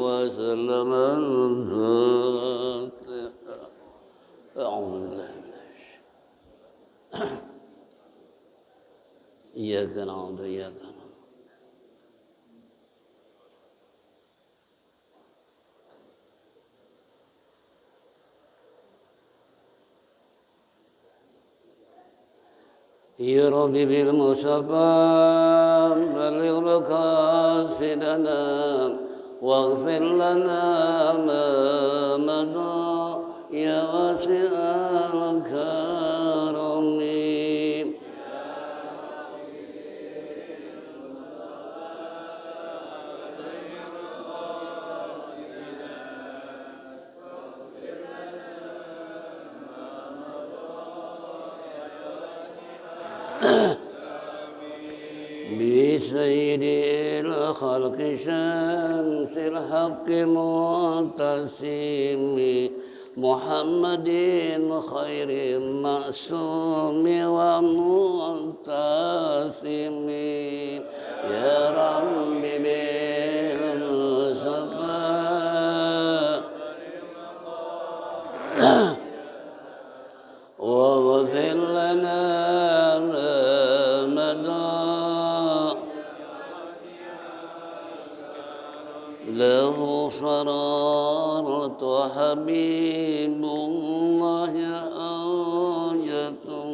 وسلم. أعوذ بالله من الشيطان. إياك نعبد وإياك نستعين. يا ربي بالمصطفى بلغ مقاصدنا واغفر لنا ما مضى يا واسع الكرم. بسيد الخلق شمس الحق معتصم محمد خير معصوم ومعتصم. يا رب بالمصطفى واغفر لنا ما مضى له فرارة حبيب الله آيته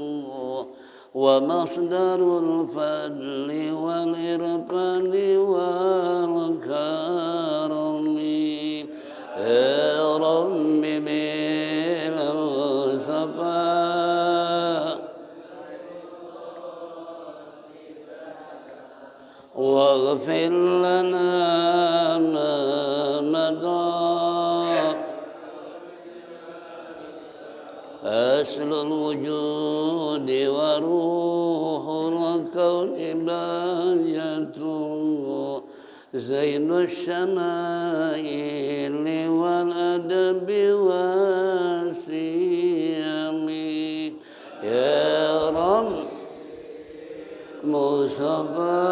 ومصدر الفضل والإرفان والكرم. يا رب بالمصطفى واغفر لنا ما مضى أصل الوجود وروح الكون بايته زين الشمائل والأدب والسيم. يا رب مصطفى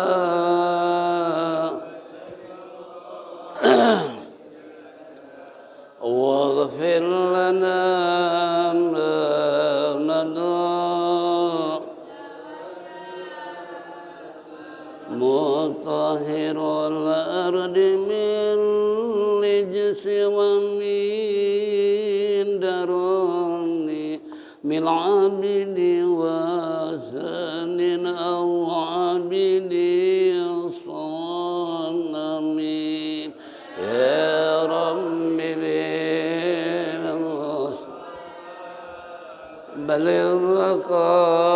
واغفر لنا ما مضى مطهر الأرض من رجس ومن درن من عبد وثن أو عبد صنم. يا رب بلغ مقاصدنا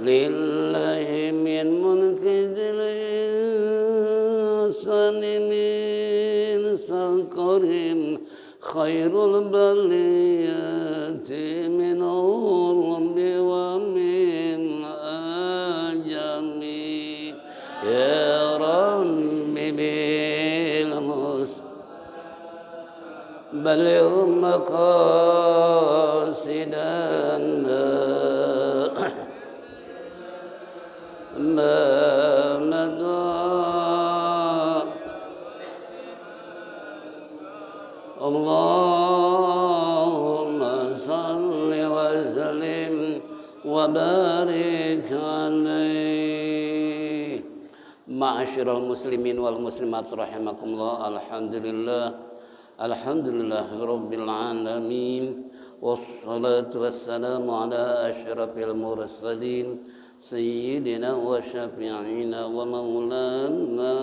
لله من ملك ذي الإحسان من سكرهم خير البليات من عرب ومن أجم. يا رب بلغ مقاصدنا ما مضى اللهم صل وسلم وبارك عليه. Ma'asyiral muslimin wal muslimat rahimakumullah. Alhamdulillah rabbil alamin wassalatu wassalamu ala asyrafil mursalin sayyidina wa syafi'ina wa maulana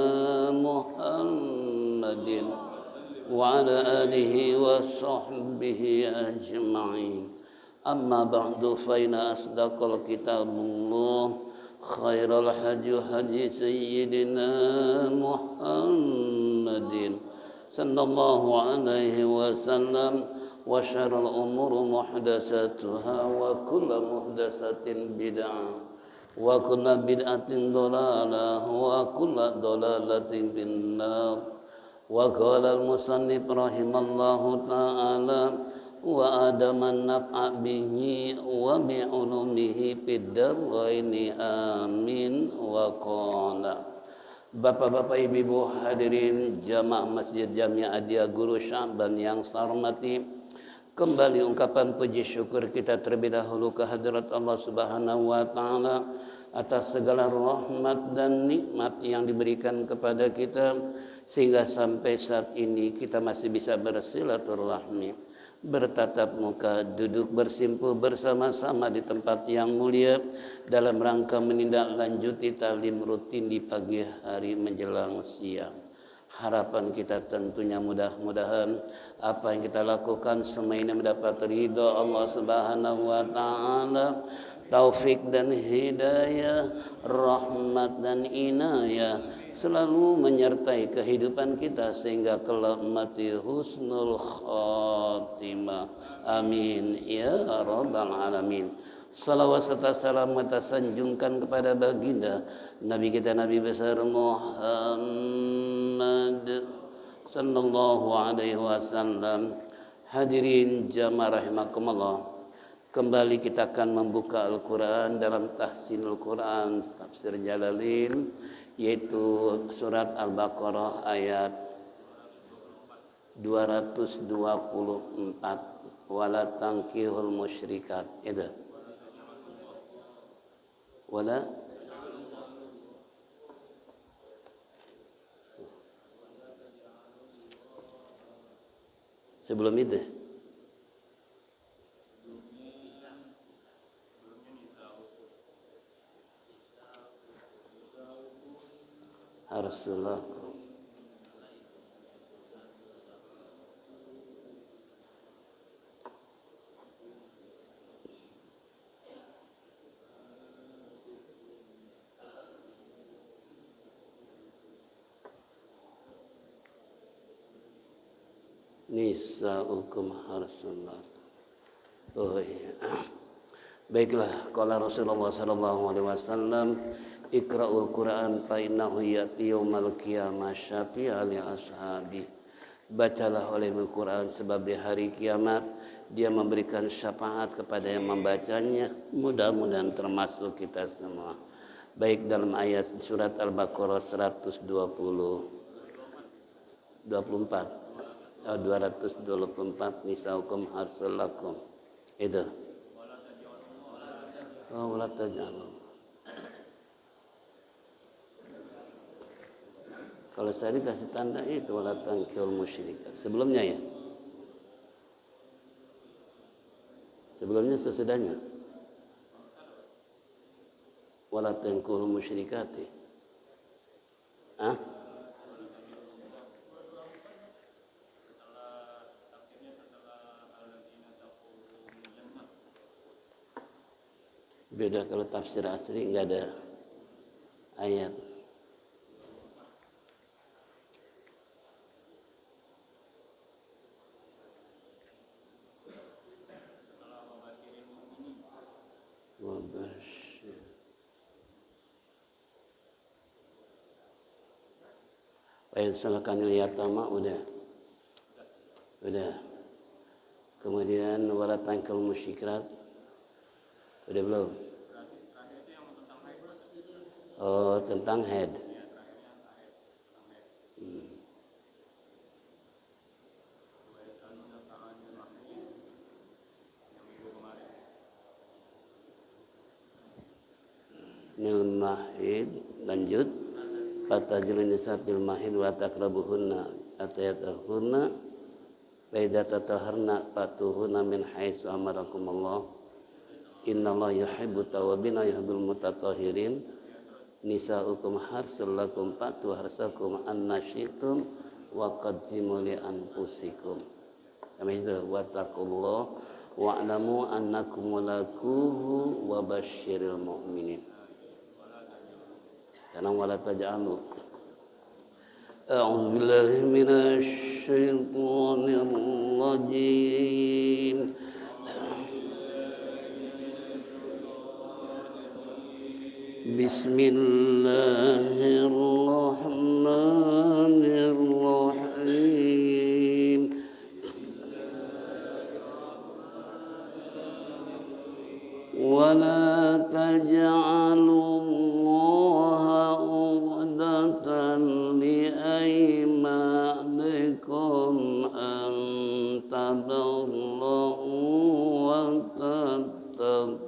Muhammadin wa ala alihi wa sahbihi ajma'in. Amma ba'du fa inna asdaqal kitabullah khairal hadi sayyidina Muhammadin sallallahu alaihi wasallam wa syarrul umuri muhdatsatuha wa kullu muhdatsatin bid'ah wa kullu bid'atin dhalalah wa kullu dhalalatin finnar. Wa qala al-musannif rahimallahu ta'ala وآدم النفع به وبعلومه في الدارين آمين وقال. Bapak-bapak, ibu-ibu hadirin jamaah Masjid Jami' Adia Guru Sya'ban yang saya hormati, kembali ungkapan puji syukur kita terlebih dahulu kehadirat Allah Subhanahu wa taala atas segala rahmat dan nikmat yang diberikan kepada kita sehingga sampai saat ini kita masih bisa bersilaturahmi, bertatap muka, duduk bersimpul bersama-sama di tempat yang mulia dalam rangka menindaklanjuti taklim rutin di pagi hari menjelang siang. Harapan kita tentunya mudah-mudahan apa yang kita lakukan semua ini mendapat ridha Allah Subhanahu wa taala, taufik dan hidayah, rahmat dan inayah selalu menyertai kehidupan kita sehingga kelak mati husnul khatimah. Amin ya rabbal alamin. Salawat serta salam kita sanjungkan kepada baginda Nabi kita Nabi besar Muhammad sallallahu alaihi wasallam. Hadirin jamaah rahimakumullah, kembali kita akan membuka Al-Quran dalam tahsinul Quran tafsir Jalalain, yaitu surat Al-Baqarah ayat 224, wala tankihul musyrikat. Itu wala sebelum itu haruslah nisaukum harsullah. Oh iya. Baiklah, qala Rasulullah sallallahu alaihi wasallam, iqra'ul Qur'an fa innahu ya'ti yaumal qiyamah syafi'an li ashabi. Bacalah olehmu Quran sebab di hari kiamat dia memberikan syafaat kepada yang membacanya. Mudah-mudahan termasuk kita semua. Baik dalam ayat surat Al-Baqarah 224 nisaukum harsul lakum. Itu. Oh, wala tajalu. Kalau saya dikasih tanda itu wala tankihul musyrikat. Sebelumnya ya. Sebelumnya sesudahnya. Wala tankihul musyrikati. Ah? Beda kalau tafsir asli enggak ada ayat. Ayat salakanil yatama udah. Kemudian wala tankihul musyrikat udah belum? Oh, tentang head. Nil mahid, lanjut. Fatazilun nisa fil mahid wa taqrabuhunna atayatuhunna wa idza tataharna fatuhunna min haitsu amarakumullah. Innallaha yuhibbut tawwabin wa yuhibbul mutatahhirin. Nisaukum harsul lakum fatu harsakum annasyitum wa qaddimu li anfusikum. Kami itu wattaqullah wa'lamu annakum mulaquhu wa basyiril mu'minin. Salam wala taj'alu. A'udzu billahi minasy syaithanir rajim. Bismillahirrahmanirrahim. ولا تجعلوا الله عقدة لأيمانكم أن تبروا وتتقوا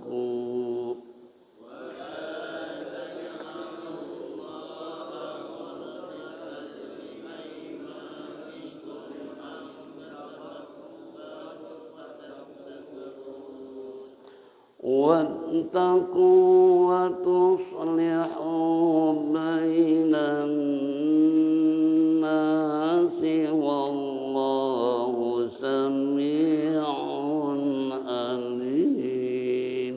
واتقوا وتصلحوا بين الناس والله سميع عليم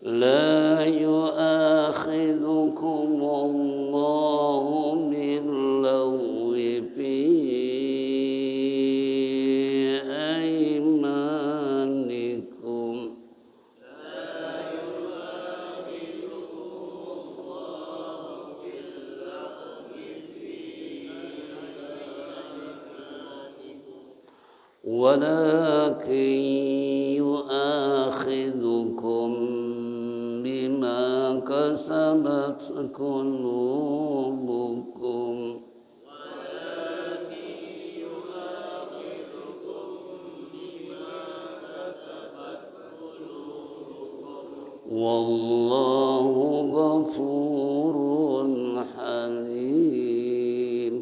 لا يؤاخذكم الله باللغو في أيمانكم ولكن يؤاخذكم بما كسبت قلوبكم والله غفور حليم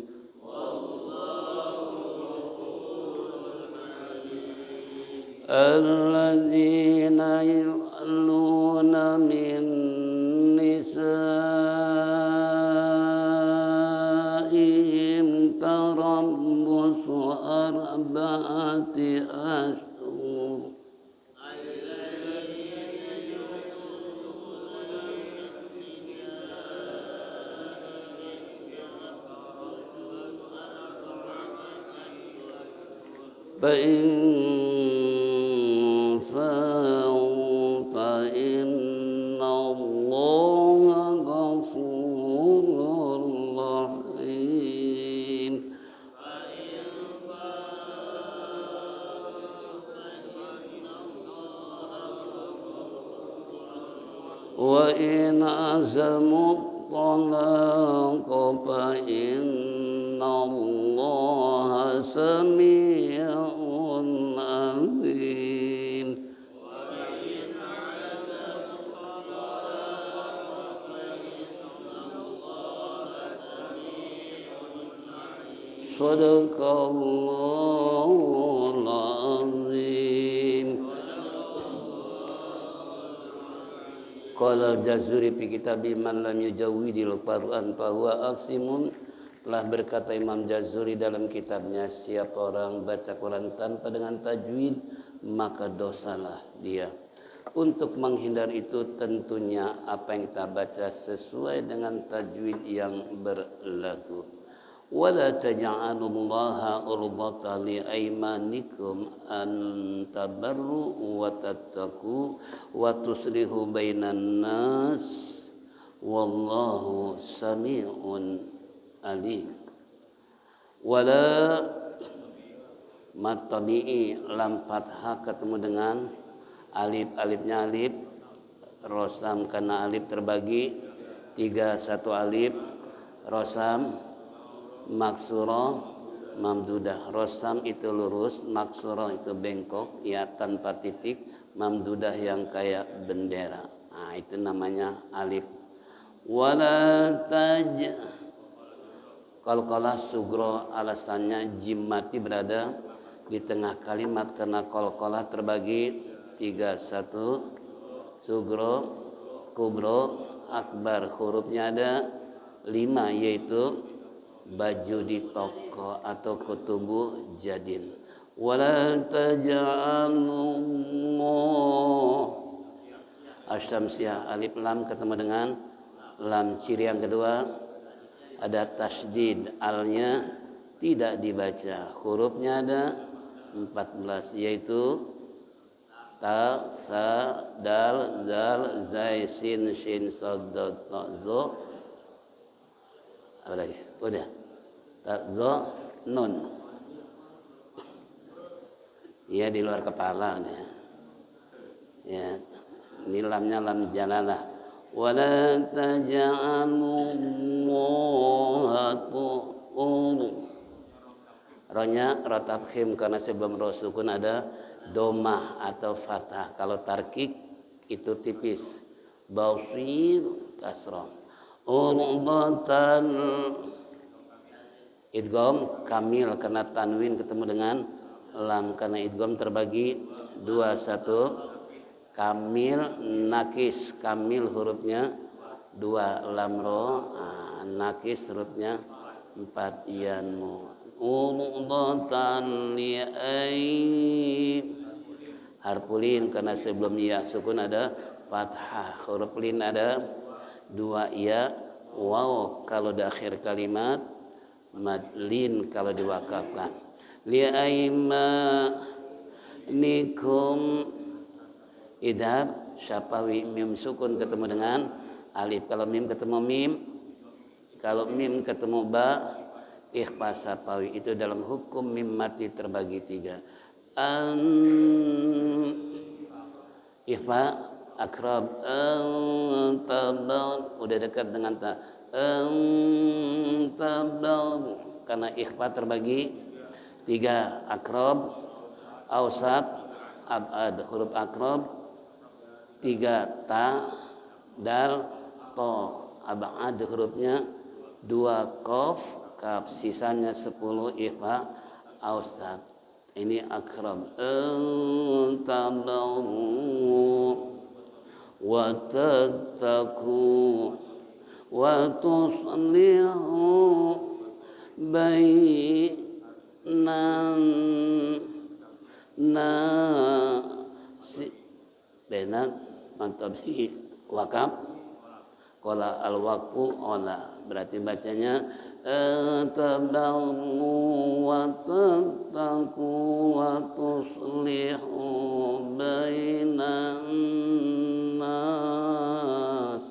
الذين يؤلون من نسائهم تربص 4 أشهر فإن فاءوا فإن الله غفور رحيم وإن عزموا الطلاق فإن الله سميع عليم صدق الله العظيم. Qala al-Jazuri fi kitabi man lam yujawwidil Qur'an fahuwa asimun. Telah berkata Imam Jazuri dalam kitabnya, siapa orang baca Quran tanpa dengan tajwid maka dosalah dia. Untuk menghindar itu tentunya apa yang kita baca sesuai dengan tajwid yang berlaku. Wala taj'alullaha urdatan li aymanikum an tabarru wa tattaqu wa tuslihu bainan nas wallahu sami'un alim. Wala matabi'i lam fathah ketemu dengan alifnya alif rosam karena alif terbagi 3, 1 alif rosam maksurah mamdudah. Rosam itu lurus, maksurah itu bengkok ya tanpa titik, mamdudah yang kayak bendera. Nah, itu namanya alif. Wala taj qalqalah sugro, alasannya jim mati berada di tengah kalimat karena qalqalah terbagi 3, 1 sugro, kubro, akbar. Hurufnya ada 5 yaitu baju di toko atau kutubu jadin. Wala taj'alullah Asy-Syamsiyah alif lam ketemu dengan lam. Ciri yang kedua ada tasydid, alnya tidak dibaca. Hurufnya ada 14 yaitu ta, sa, dal, zal, zai, sin, shin, sad, dal, ta, zo, Apa lagi? Udah. Zo nun. Ya di luar kepala ya. Ya. Ini lamnya lam jalalah. Wala taj'alullahatu ronya rotab khim karena sebelum ro sukun ada domah atau fathah. Kalau tarkik itu tipis. Basir kasrah. Urdatan idgham kamil karena tanwin ketemu dengan lam karena idgham terbagi dua. Satu kamil nakis, kamil hurufnya dua, lam ro nakis hurufnya empat, yanmu urdatan li'ai harpulin karena sebelum ya sukun ada fathah, huruf lin ada dua ya, waw kalau di akhir kalimat, madlin kalau diwakafkan. Li'aimanikum idhar syafawi, mim sukun ketemu dengan alif. Kalau mim ketemu mim, kalau mim ketemu ba, ikhfa syafawi. Itu dalam hukum mim mati terbagi tiga. Ikhfa akrab, tabal udah dekat dengan ta, tabal karena ikhfa terbagi tiga. Akrab, ausat, abad. Huruf akrab tiga, ta, dal, to. Abad hurufnya dua, kof, kaf. Sisanya 10 ikhfa ausat. Ini akrab. Tabaru wa tattaku wa tuslihu bainan nasi benar mantabi wakaf. Qala al-waqfu ola, berarti bacanya tabaru wa tattaku wa tuslihu bainan nas.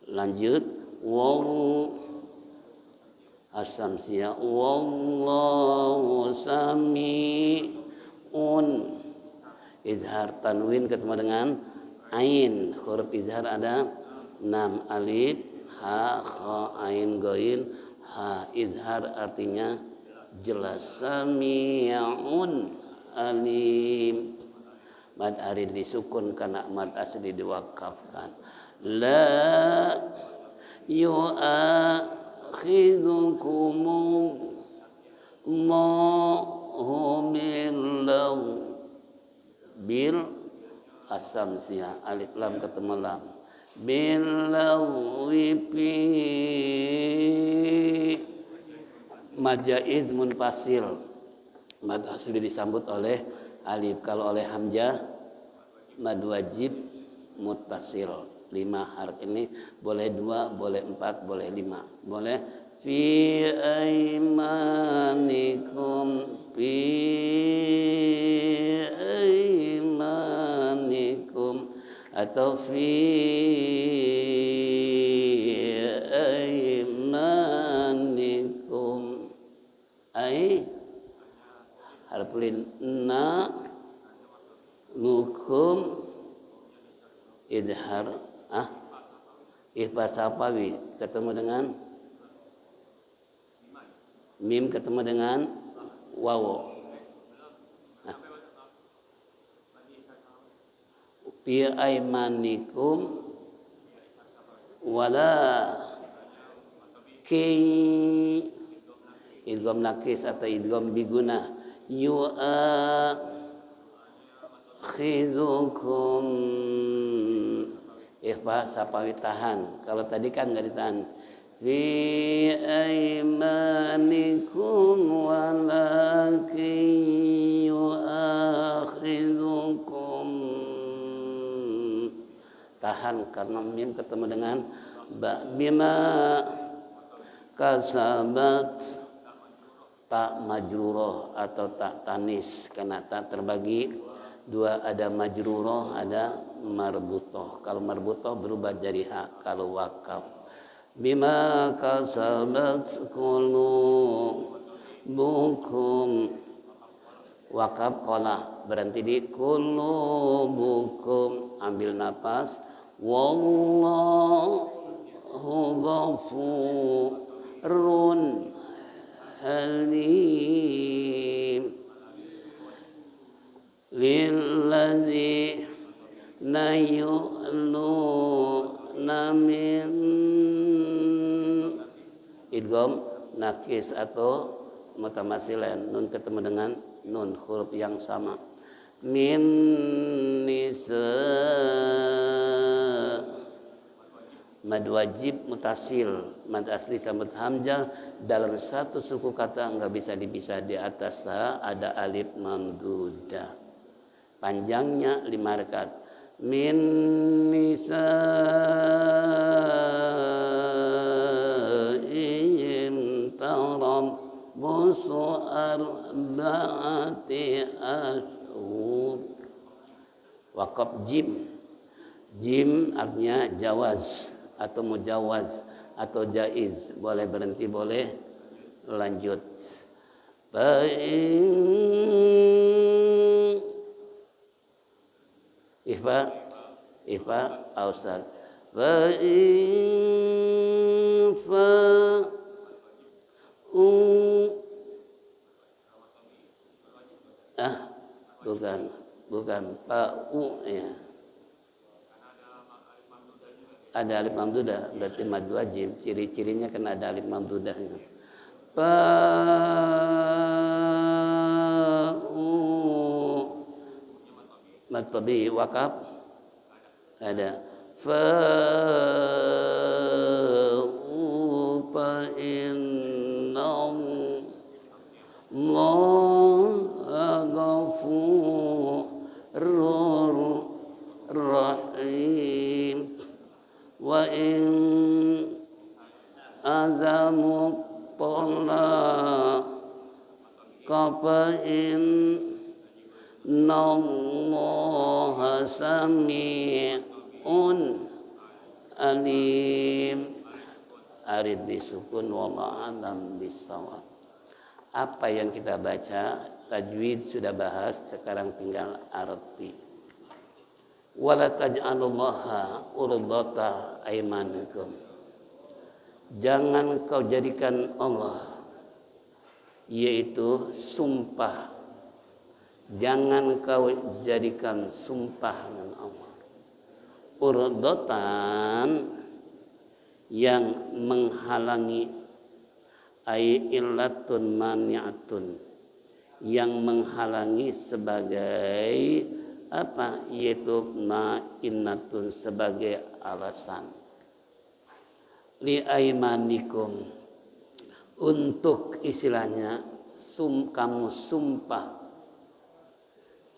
Lanjut waw as-samsiyah wallahu sami'un. Izhar tanwin ketemu dengan ain, huruf izhar ada 6, alif, ha, kha, ain, ghain, ha. Izhar artinya jelas. Sami'un alim. Mad arid disukun karena mad asli diwakafkan. La yu'akhidukum Allahu bil as-samsiyah, alif lam ketemu lam, billawi fi mad jaiz munfasil, mad asli disambut oleh alif. Kalau oleh hamzah mad wajib muttasil. 5 harf ini boleh 2, boleh 4, boleh 5. Boleh fi aimanikum, fi aimanikum, atau fi aimanikum. Ai harfulin na nukum idhar ikhfa safawi ketemu dengan mim ketemu dengan waw. Fi aimanikum wala ki idgham nakis atau idgham biguna yu'akhidukum ikhfa safawi tahan. Kalau tadi kan enggak ditahan. Fi aimanikum walakin yu'akhidukum, tahan karena mim ketemu dengan ba. Bima kasabat, tak majruroh atau tak tanis karena tak terbagi dua, ada majruroh ada marbutoh. Kalau marbutoh berubah jadi hak. Kalau wakaf bima kasabat qulubukum. Wakaf qala, berhenti di qulubukum, ambil napas. Wallahu ghafurun halim lilladzina yu'luna min idgham nakis atau mutamasilan, nun ketemu dengan nun huruf yang sama, min nisa, mad wajib mutasil, mad asli sambut hamzah dalam satu suku kata enggak bisa dipisah. Di atas ada alif mamdudah, panjangnya 5 harakat. Min nisa'ihim tarabbusu arba'ati ashhur. Waqaf jim, jim artinya jawaz atau mujawaz atau jaiz, boleh berhenti boleh lanjut. Ifa ausal bukan pa'u ya. Ada alif mamdudah, berarti mad wajib. Ciri-cirinya kan ada alif mamdudahnya. Mad tabi wakaf ada. Fa innallaha ghafurur rahim. Wa in azamu talaqa fa innallaha sami'un alim. Arid disukun wallahu a'lam bissawab. Apa yang kita baca tajwid sudah bahas, sekarang tinggal arti. Wala taj'alullaha urdata aymanikum. Jangan kau jadikan Allah, yaitu sumpah. Jangan kau jadikan sumpah dengan Allah. Urdatan, yang menghalangi, ay illatun mani'atun, yang menghalangi sebagai apa, yaitu ma'innatun, sebagai alasan. Li aimanikum, untuk istilahnya kamu sumpah,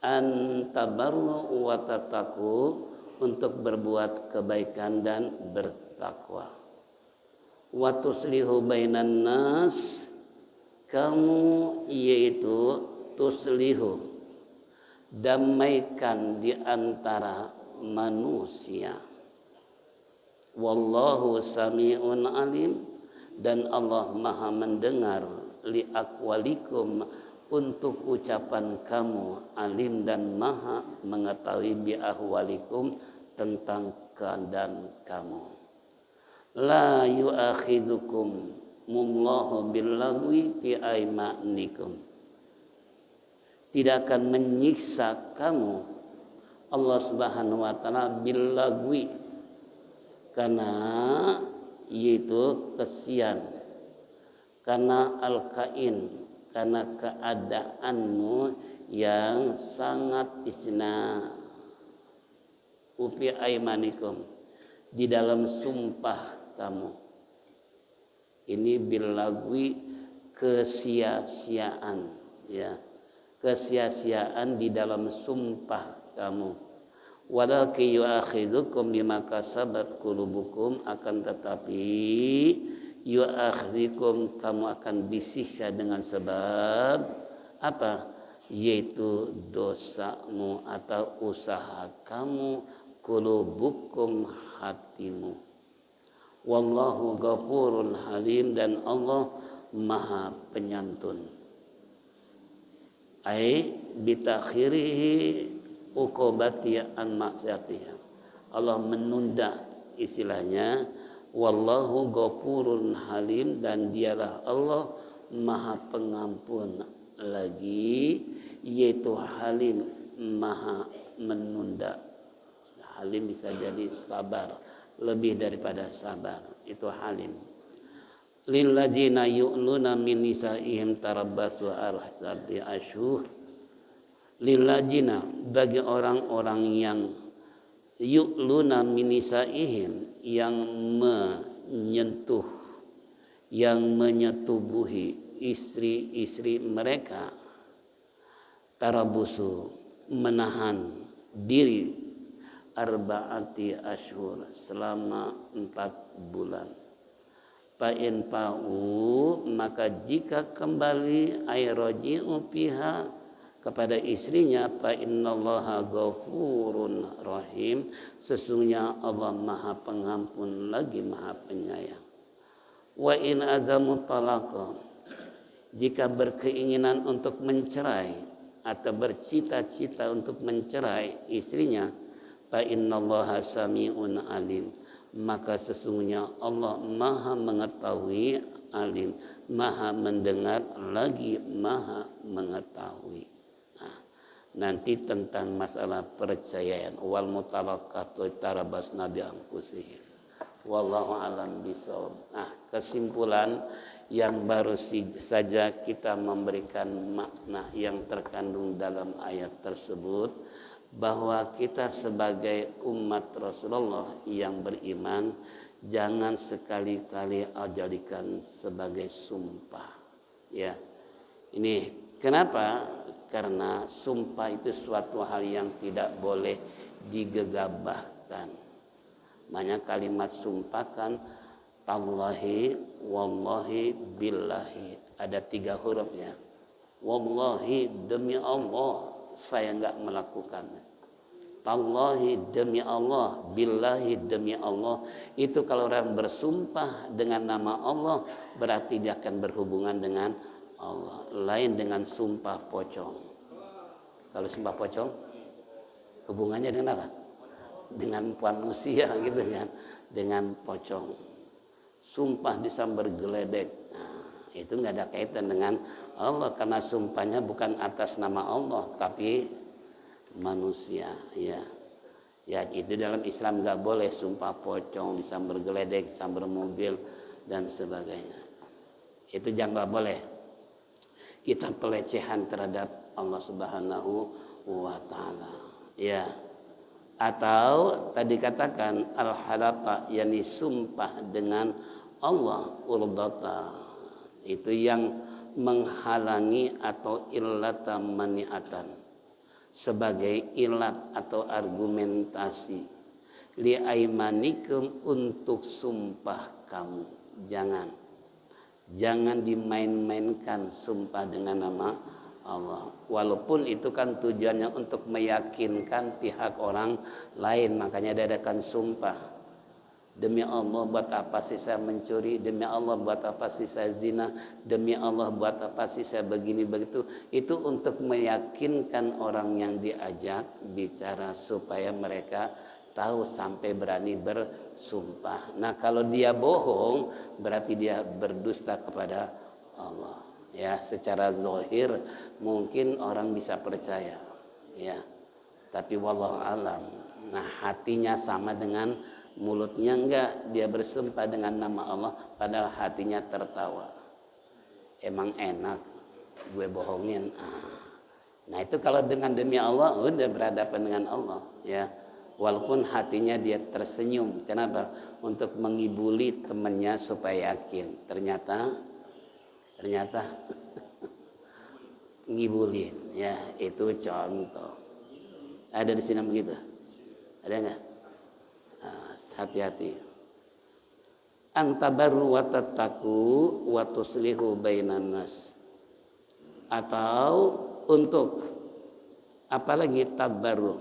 antabarru wa tataku, untuk berbuat kebaikan dan bertakwa. Wa tuslihu bainan nas, kamu yaitu tuslihu, damaikan di antara manusia. Wallahu sami'un alim, dan Allah maha mendengar, li aqwalikum, untuk ucapan kamu, alim, dan maha mengetahui bi ahwalikum, tentang keadaan kamu. La yu'akhidukum mullahu billagwi fi aymanikum, tidak akan menyiksa kamu Allah Subhanahu wa taala billagwi, karena yaitu kesian, karena al-kain, karena keadaanmu yang sangat isna, ufi aymanikum, di dalam sumpah kamu. Ini billagwi, kesia-siaan, ya, kesia-siaan di dalam sumpah kamu. Walakin yu'akhidukum bima kasabat qulubukum, akan tetapi yu'akhidukum, kamu akan disiksa dengan sebab apa? Yaitu dosamu atau usaha kamu, qulubukum, hatimu. Wallahu ghafurun halim, dan Allah Maha Penyantun. Ai bitakhirihi uqubati an maksiatiha. Allah menunda, istilahnya wallahu ghafurun halim, dan dialah Allah Maha Pengampun lagi, yaitu halim, Maha menunda. Halim bisa jadi sabar, lebih daripada sabar, itu halim. Lilladzina yu'luna min nisaihim tarabbasu arba'ati asyhur. Lilladzina, bagi orang-orang yang yu'luna min nisaihim, yang menyentuh, yang menyetubuhi istri-istri mereka, tarabusu, menahan diri, arba'ati asyhur, selama 4 bulan. Fa'in fa'u, maka jika kembali ayroji'u piha, kepada istrinya, fa'innallaha ghafurun rahim, sesungguhnya Allah Maha Pengampun lagi Maha Penyayang. Wa in azamu talaqa, jika berkeinginan untuk mencerai atau bercita-cita untuk mencerai istrinya, fa innallaha sami'un alim, maka sesungguhnya Allah Maha mengetahui, alim, Maha mendengar, lagi Maha mengetahui. Nah, nanti tentang masalah perceraian, wal mutalaqatu tarabasna bi anfusihim, wallahu alam bisawab. Nah, kesimpulan yang baru saja kita memberikan makna yang terkandung dalam ayat tersebut, bahwa kita sebagai umat Rasulullah yang beriman jangan sekali-kali jadikan sebagai sumpah. Ya, ini kenapa? Karena sumpah itu suatu hal yang tidak boleh digegabahkan. Banyak kalimat sumpah kan, tallahi, wallahi, billahi, ada 3 hurufnya. Wallahi, demi Allah saya enggak melakukannya. Tallahi, demi Allah. Billahi, demi Allah. Itu kalau orang bersumpah dengan nama Allah, berarti dia akan berhubungan dengan Allah. Lain dengan sumpah pocong. Kalau sumpah pocong, hubungannya dengan apa? Dengan manusia gitu kan, dengan pocong. Sumpah disambar geledek, nah, itu nggak ada kaitan dengan Allah, karena sumpahnya bukan atas nama Allah tapi manusia. Ya, itu dalam Islam nggak boleh sumpah pocong, disambar geledek, sambar mobil dan sebagainya. Itu jangan, nggak boleh. Kita pelecehan terhadap Allah Subhanahu wa Ta'ala. Ya. Atau tadi katakan al-halafa, yakni sumpah dengan Allah, urdata, itu yang menghalangi atau illata mani'atan, sebagai ilat atau argumentasi li aimanikum, untuk sumpah kamu. Jangan dimain-mainkan sumpah dengan nama Allah, walaupun itu kan tujuannya untuk meyakinkan pihak orang lain, makanya diadakan sumpah. Demi Allah, buat apa sih saya mencuri? Demi Allah, buat apa sih saya zina? Demi Allah, buat apa sih saya begini begitu? Itu untuk meyakinkan orang yang diajak bicara supaya mereka tahu sampai berani bersumpah. Nah, kalau dia bohong berarti dia berdusta kepada Allah. Ya, secara zahir mungkin orang bisa percaya, ya, tapi wallahu alam. Nah, hatinya sama dengan mulutnya enggak. Dia bersumpah dengan nama Allah padahal hatinya tertawa. Emang enak gue bohongin. Nah, itu kalau dengan demi Allah udah berhadapan dengan Allah, ya. Walaupun hatinya dia tersenyum. Kenapa? Untuk mengibuli temannya supaya yakin. Ternyata ngibulin, ya, itu contoh. Ada di sini begitu? Ada enggak? Hati-hati. Antabaru wa tattaqu wa tuslihu bainan nas. Atau untuk apalagi tabaru,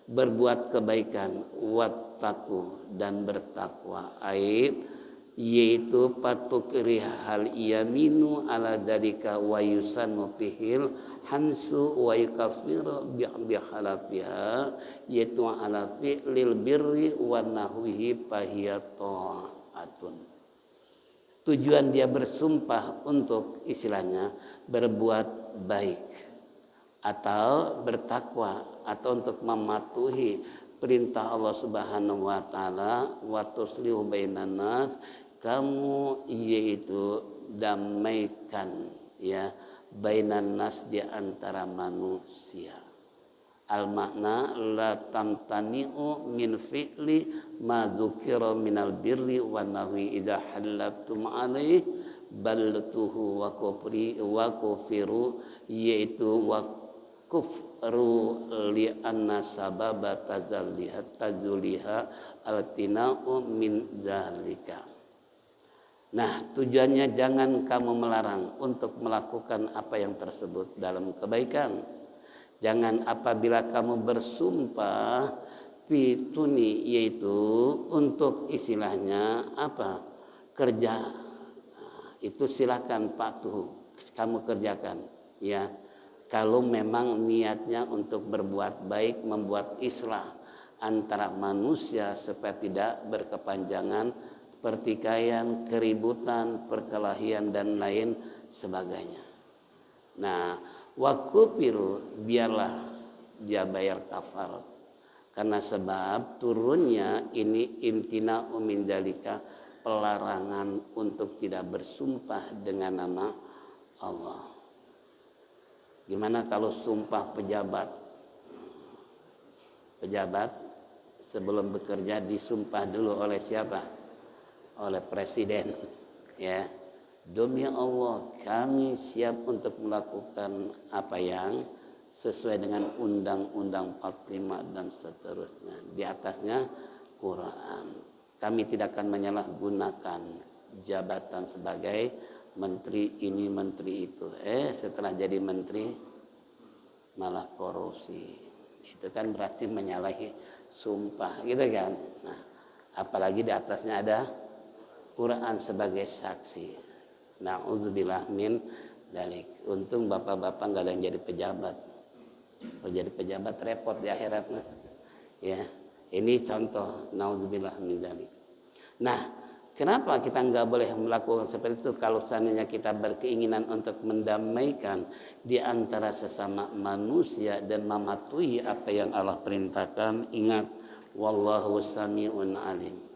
berbuat kebaikan, wattaqu dan bertakwa, yaitu patukri hal yaminu ala dalika wa yusannu fihil hansu wa yukaffiru bi khalafiha, yaitu ala fi'lil birri wa nahwihi fahiyatun. Tujuan dia bersumpah untuk istilahnya berbuat baik atau bertakwa atau untuk mematuhi perintah Allah Subhanahu wa taala, wa tuslihu bainan nas, kamu yaitu damaikan ya bainan nas di antara manusia. Al makna la tamtani'u min fi'li ma dzukira minal birri wan nahwi idza halaftum alaih baltuhu wa kufri wa kufiru, yaitu wa kufru li anna sababa tazuliha altina'u min zalika. Nah, tujuannya jangan kamu melarang untuk melakukan apa yang tersebut dalam kebaikan. Jangan apabila kamu bersumpah pituni, yaitu untuk istilahnya apa? Kerja. Itu silakan patuh, kamu kerjakan ya. Kalau memang niatnya untuk berbuat baik, membuat islah antara manusia supaya tidak berkepanjangan pertikaian, keributan, perkelahian dan lain sebagainya. Nah, wakufiru biarlah dia bayar kafar, karena sebab turunnya ini imtina min dalika, pelarangan untuk tidak bersumpah dengan nama Allah. Gimana kalau sumpah pejabat? Pejabat sebelum bekerja disumpah dulu oleh siapa? Oleh presiden ya. Demi Allah kami siap untuk melakukan apa yang sesuai dengan Undang-Undang 45 dan seterusnya. Di atasnya Quran. Kami tidak akan menyalahgunakan jabatan sebagai menteri ini, menteri itu. Setelah jadi menteri malah korupsi. Itu kan berarti menyalahi sumpah gitu kan. Nah, apalagi di atasnya ada Quran sebagai saksi. Na'udzubillah min dalik. Untung bapak-bapak nggak ada yang jadi pejabat. Kalau jadi pejabat repot di akhirat. Ya, ini contoh na'udzubillah min dalik. Nah, kenapa kita nggak boleh melakukan seperti itu kalau seandainya kita berkeinginan untuk mendamaikan di antara sesama manusia dan mematuhi apa yang Allah perintahkan? Ingat, wallahu sami'un alim.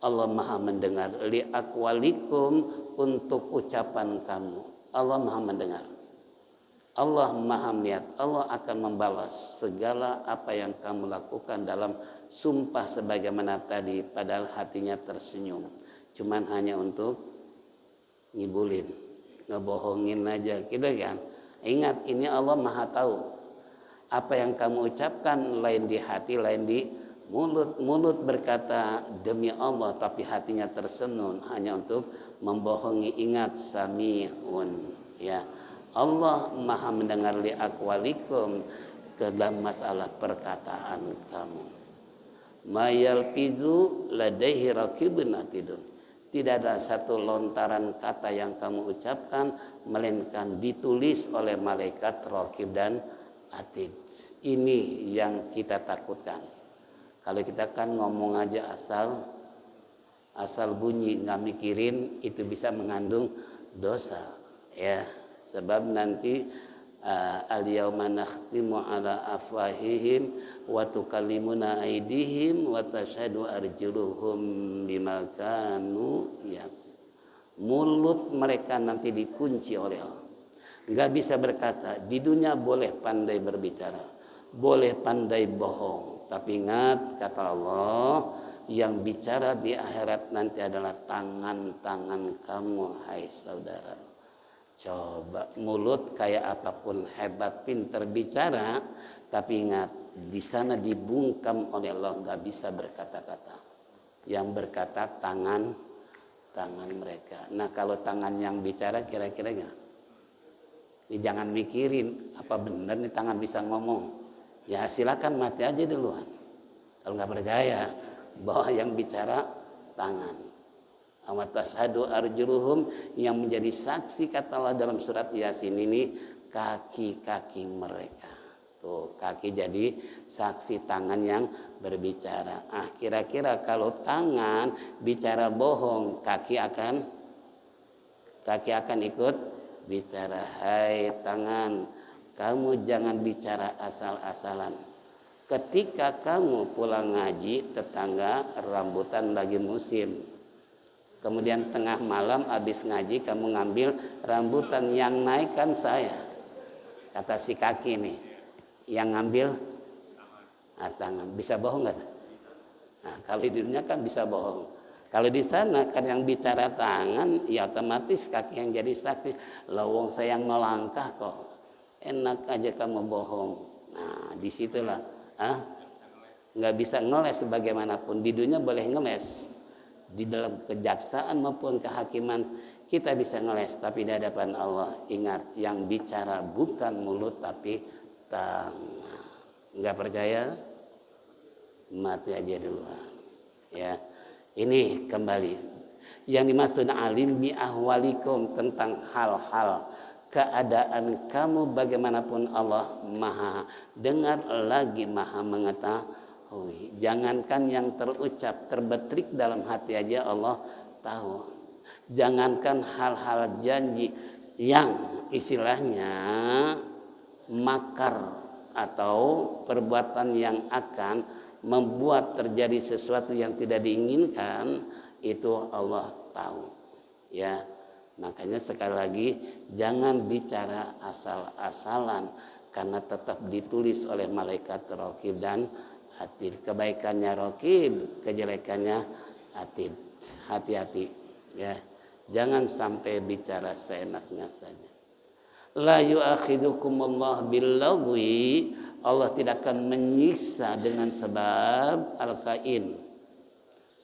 Allah maha mendengar li aqwalikum, untuk ucapan kamu. Allah maha mendengar. Allah maha melihat. Allah akan membalas segala apa yang kamu lakukan dalam sumpah sebagaimana tadi, padahal hatinya tersenyum. Cuman hanya untuk ngibulin, ngebohongin aja gitu kan. Ingat, ini Allah maha tahu. Apa yang kamu ucapkan lain di hati, lain di mulut berkata demi Allah tapi hatinya tersenyum hanya untuk membohongi. Ingat, sami'un ya. Allah maha mendengar li aqwalikum, ke dalam masalah perkataan kamu. Mayalfizu ladaihi raqibun atidun. Tidak ada satu lontaran kata yang kamu ucapkan melainkan ditulis oleh malaikat raqib dan atid. Ini yang kita takutkan. Kalau kita kan ngomong aja asal bunyi, nggak mikirin, itu bisa mengandung dosa ya. Sebab nanti al-yauma nakhtimu ala afwahihim wa tukallimuna aydihim wa tashhadu arjuluhum bima kanu yaks. Mulut mereka nanti dikunci oleh Allah. Nggak bisa berkata. Di dunia boleh pandai berbicara, boleh pandai bohong. Tapi ingat, kata Allah, yang bicara di akhirat nanti adalah tangan-tangan kamu, hai saudara. Coba, mulut kayak apapun hebat, pinter bicara, tapi ingat, di sana dibungkam oleh Allah, nggak bisa berkata-kata. Yang berkata tangan mereka. Nah, kalau tangan yang bicara kira-kira gimana? Jangan mikirin, apa benar nih tangan bisa ngomong. Ya silakan mati aja duluan. Kalau nggak percaya bahwa yang bicara tangan. Amat tashhadu arjuluhum, yang menjadi saksi kata Allah dalam surat Yasin ini kaki-kaki mereka. Tuh, kaki jadi saksi tangan yang berbicara. Kira-kira kalau tangan bicara bohong, kaki akan ikut bicara. Hai tangan, kamu jangan bicara asal-asalan. Ketika kamu pulang ngaji, tetangga rambutan lagi musim. Kemudian tengah malam habis ngaji kamu ngambil rambutan, yang naik kan saya. Kata si kaki nih, yang ngambil tangan. Bisa bohong nggak? Nah, kalau di dunia kan bisa bohong. Kalau di sana kan yang bicara tangan, ya otomatis kaki yang jadi saksi. Lawong saya yang melangkah kok. Enak aja kamu bohong. Nah, disitulah. Nggak bisa ngeles bagaimanapun. Di dunia boleh ngeles. Di dalam kejaksaan maupun kehakiman kita bisa ngeles, tapi di hadapan Allah ingat, yang bicara bukan mulut tapi tangan. Nggak percaya? Mati aja duluan. Ya, ini kembali yang dimaksud alim bi ahwalikum, tentang hal-hal keadaan kamu bagaimanapun Allah maha dengar lagi maha mengetahui. Jangankan yang terucap terbetrik dalam hati aja Allah tahu. Jangankan hal-hal janji yang istilahnya makar atau perbuatan yang akan membuat terjadi sesuatu yang tidak diinginkan, itu Allah tahu. Ya, makanya sekali lagi jangan bicara asal-asalan, karena tetap ditulis oleh malaikat raqib dan atid. Kebaikannya raqib, kejelekannya atid. Hati-hati ya, jangan sampai bicara seenaknya saja. La yu'akhidukumullah billagwi, Allah tidak akan menyiksa dengan sebab al-kain,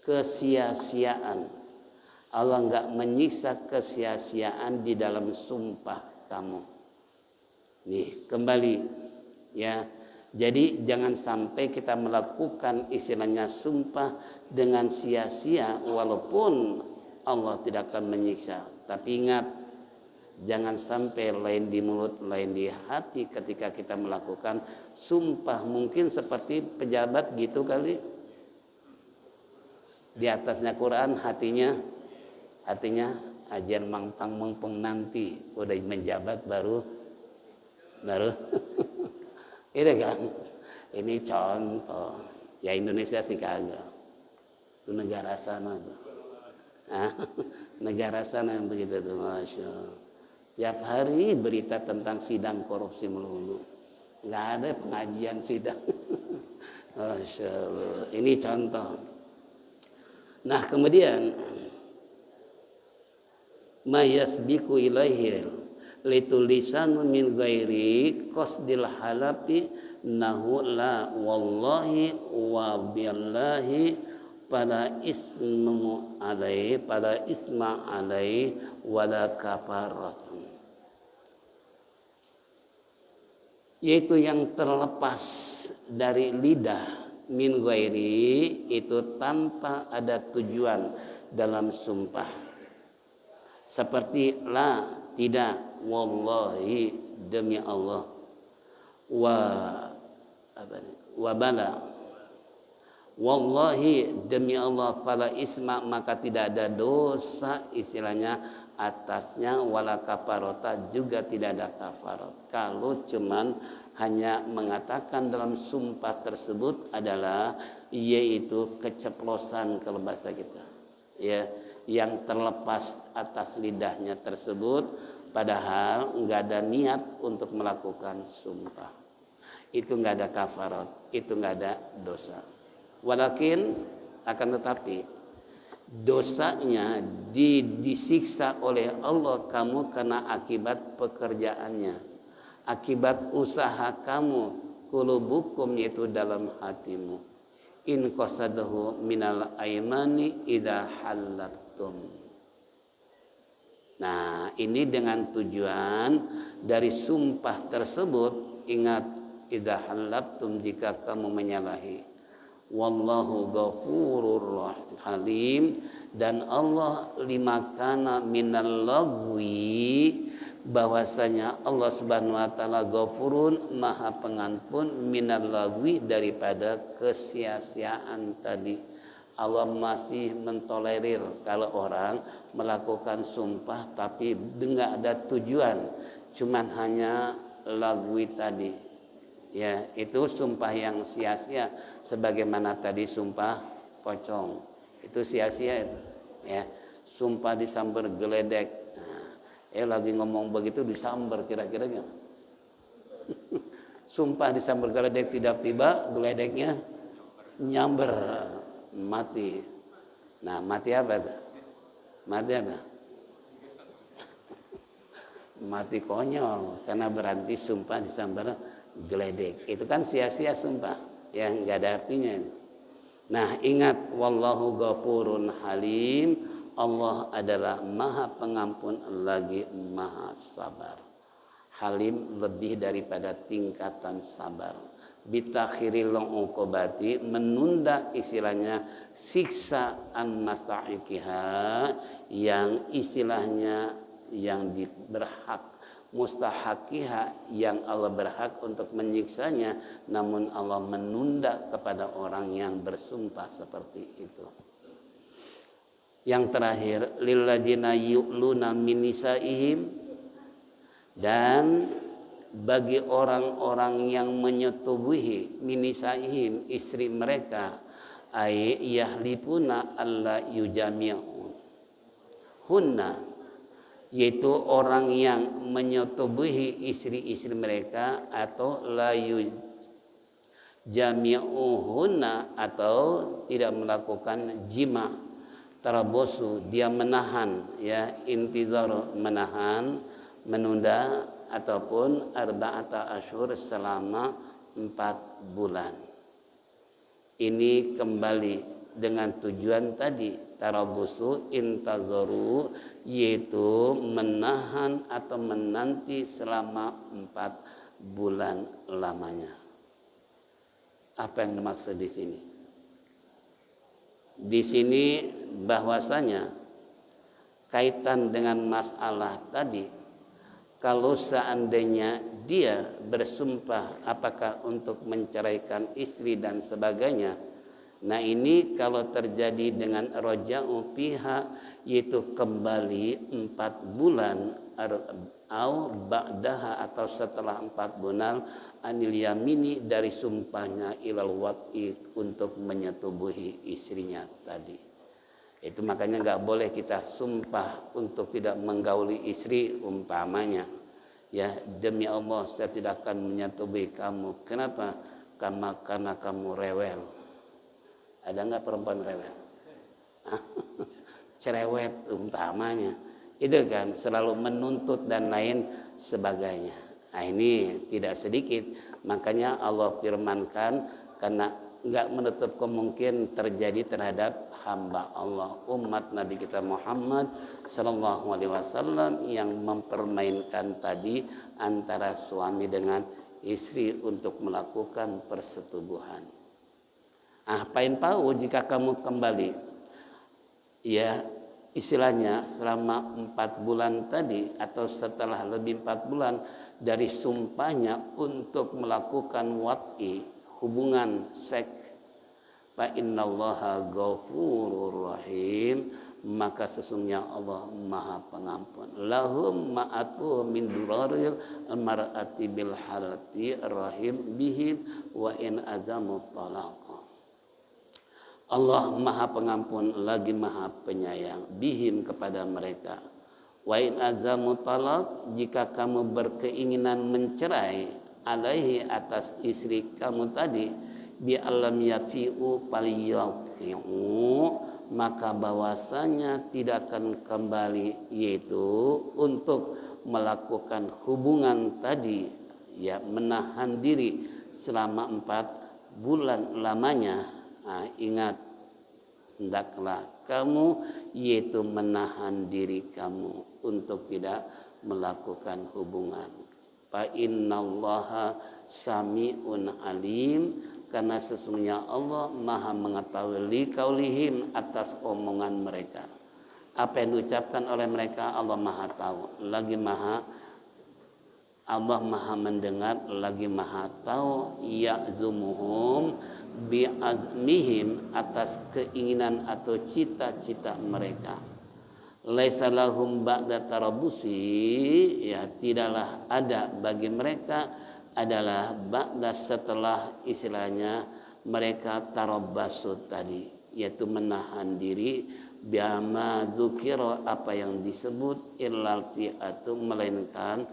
kesia-siaan. Allah enggak menyiksa kesia-siaan di dalam sumpah kamu. Nih, kembali ya. Jadi jangan sampai kita melakukan istilahnya sumpah dengan sia-sia walaupun Allah tidak akan menyiksa. Tapi ingat, jangan sampai lain di mulut, lain di hati ketika kita melakukan sumpah. Mungkin seperti pejabat gitu kali. Di atasnya Quran, hatinya ajar mangpang mengpung nanti. Udah menjabat baru itu kan. Ini contoh. Ya Indonesia sih kagak. Itu negara sana tuh. Negara sana yang begitu tuh, Masya Allah. Tiap hari berita tentang sidang korupsi melulu. Nggak ada pengajian sidang. Masya Allah. Ini contoh. Nah kemudian mayasbiku ilaihil litulisan min ghairi qasdil halafi nahu la wallahi wa billahi pada isma alai wala kafaratun, yaitu yang terlepas dari lidah, min ghairi itu tanpa ada tujuan dalam sumpah, seperti la tidak, wallahi demi Allah, wa bala wallahi demi Allah, fala isma maka tidak ada dosa istilahnya atasnya, wala kafarata juga tidak ada kafarat. Kalau cuman hanya mengatakan dalam sumpah tersebut adalah yaitu keceplosan kalau bahasa kita ya, yang terlepas atas lidahnya tersebut padahal enggak ada niat untuk melakukan sumpah, itu enggak ada kafarat, itu enggak ada dosa. Walakin akan tetapi dosanya disiksa oleh Allah kamu karena akibat pekerjaannya, akibat usaha kamu, qulubukum yaitu dalam hatimu, in qasadahu minal aimani idza halattum. Nah ini dengan tujuan dari sumpah tersebut, ingat idza halaftum jika kamu menyalahi. Wallahu ghafurur halim, dan Allah limakana minal lagwi, bahwasanya Allah Subhanahu wa taala ghafurun maha pengampun minal lagwi daripada kesia-siaan tadi. Allah masih mentolerir kalau orang melakukan sumpah tapi enggak ada tujuan, cuman hanya lagwi tadi. Ya, itu sumpah yang sia-sia, sebagaimana tadi sumpah pocong. Itu sia-sia itu. Ya, sumpah disambar geledek. Nah, lagi ngomong begitu disambar kira-kira gimana? Sumpah disambar geledek, tidak tiba geledeknya nyamber, mati. Nah, mati apa itu? Mati apa? Mati konyol, karena berarti sumpah disambar geledek. Itu kan sia-sia sumpah, yang enggak ada artinya. Nah, ingat, wallahu ghafurun halim, Allah adalah maha pengampun lagi maha sabar. Halim lebih daripada tingkatan sabar. Bitakhiril uqubati, menunda istilahnya siksaan masta'ikiha, yang istilahnya yang berhak, mustahakiha yang Allah berhak untuk menyiksanya, namun Allah menunda kepada orang yang bersumpah seperti itu. Yang terakhir, lilladzina yu'luna min nisaihim, dan bagi orang-orang yang menyetubuhi min nisaihim, istri mereka, ay yahlifuna alla yujami'un hunna, yaitu orang yang menyetubuhi istri-istri mereka, atau la yujami'uhunna, atau tidak melakukan jima, tarabosu, dia menahan, ya, intizar, menahan, menunda, ataupun arba'ata asyhur, selama 4 bulan. Ini kembali dengan tujuan tadi, tarabusu intazoru, yaitu menahan atau menanti selama 4 bulan lamanya. Apa yang dimaksud di sini? Di sini bahwasanya kaitan dengan masalah tadi, kalau seandainya dia bersumpah apakah untuk menceraikan istri dan sebagainya, nah ini kalau terjadi dengan roja'u fiha, yaitu kembali 4 bulan, au ba'daha, atau setelah 4 bulan, anil yamini, dari sumpahnya, ilal wat'i, untuk menyetubuhi istrinya tadi. Itu makanya nggak boleh kita sumpah untuk tidak menggauli istri, umpamanya, ya, demi Allah saya tidak akan menyetubuhi kamu. Kenapa? Karena kamu rewel. Ada nggak perempuan rewel? Cerewet umpamanya. Itu kan selalu menuntut dan lain sebagainya. Nah, ini tidak sedikit. Makanya Allah firmankan, karena nggak menutup kemungkinan terjadi terhadap hamba Allah, umat Nabi kita Muhammad Sallallahu Alaihi Wasallam, yang mempermainkan tadi antara suami dengan istri untuk melakukan persetubuhan. Pain pau jika kamu kembali, ya, istilahnya selama 4 bulan tadi, atau setelah lebih 4 bulan dari sumpahnya untuk melakukan wat'i, hubungan seks, fa innallaha ghafurur rahim, maka sesungguhnya Allah maha pengampun. Lahum ma'atu min duraril mar'ati bil halati rahim bihim wa in azamu talaq. Allah maha pengampun lagi maha penyayang bihim, kepada mereka. Wa in azamu talaq, jika kamu berkeinginan mencerai, alaihi, atas istri kamu tadi, bi alam yafi'u falyaqi'u, maka bahwasanya tidak akan kembali, yaitu untuk melakukan hubungan tadi, ya, menahan diri selama 4 bulan lamanya. Ingat, hendaklah kamu, yaitu menahan diri kamu untuk tidak melakukan hubungan. fa innallaha sami'un alim, karena sesungguhnya Allah maha mengetahui liqaulihim, atas omongan mereka. Apa yang diucapkan oleh mereka Allah maha tahu, Allah maha mendengar, lagi maha tahu. Ya'zumuhum bi'azmihim, atas keinginan atau cita-cita mereka. Laisa lahum ba'da tarabusi, ya tidaklah ada bagi mereka adalah ba'da, setelah istilahnya mereka tarabbasu tadi, yaitu menahan diri, biama dzukira, apa yang disebut, illal fi'atu, melainkan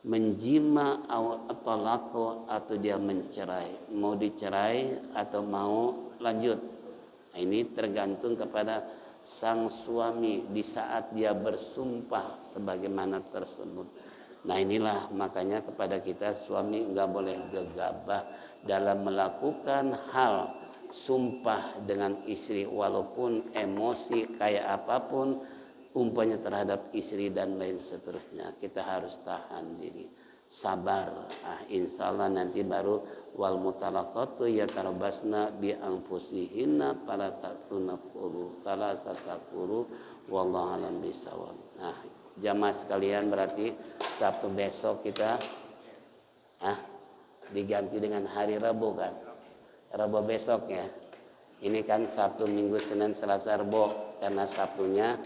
menjima atau lako, atau dia mencerai, mau dicerai atau mau lanjut. Nah, ini tergantung kepada sang suami di saat dia bersumpah sebagaimana tersebut. Nah, inilah makanya kepada kita suami nggak boleh gegabah dalam melakukan hal sumpah dengan istri, walaupun emosi kayak apapun umpamanya terhadap istri dan lain seterusnya, kita harus tahan diri, sabar. Insya Allah nanti baru wal mutalaqatu yatarabasna bi anfusihinna fala tatunafuru salasataquru wallahu alam bisawab. Nah, jamaah sekalian, berarti Sabtu besok kita diganti dengan hari Rabu kan? Rabu besok ya. Ini kan Sabtu, Minggu, Senin, Selasa, Rabu, karena Sabtunya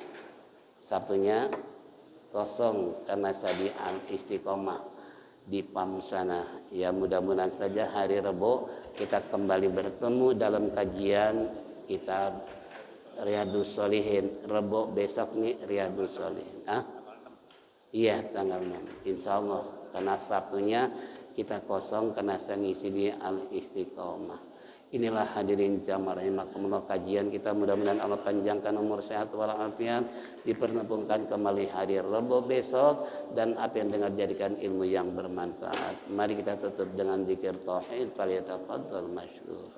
kosong karena saya di Istiqomah di PAM sana. Ya, mudah-mudahan saja hari Rabu kita kembali bertemu dalam kajian kitab Riyadhus Shalihin. Rabu besok nih Riyadhus Shalihin. Iya, tanggal 6. Insya Allah, karena Sabtunya kita kosong karena saya ngisi di Al-Istiqomah. Inilah hadirin jamaah rahimakumullah kajian kita, mudah-mudahan Allah panjangkan umur sehat walafiat, dipertemukan kembali hari Rabu besok, dan apa yang dengar jadikan ilmu yang bermanfaat. Mari kita tutup dengan zikir tauhid. Falyatafadhal masykur.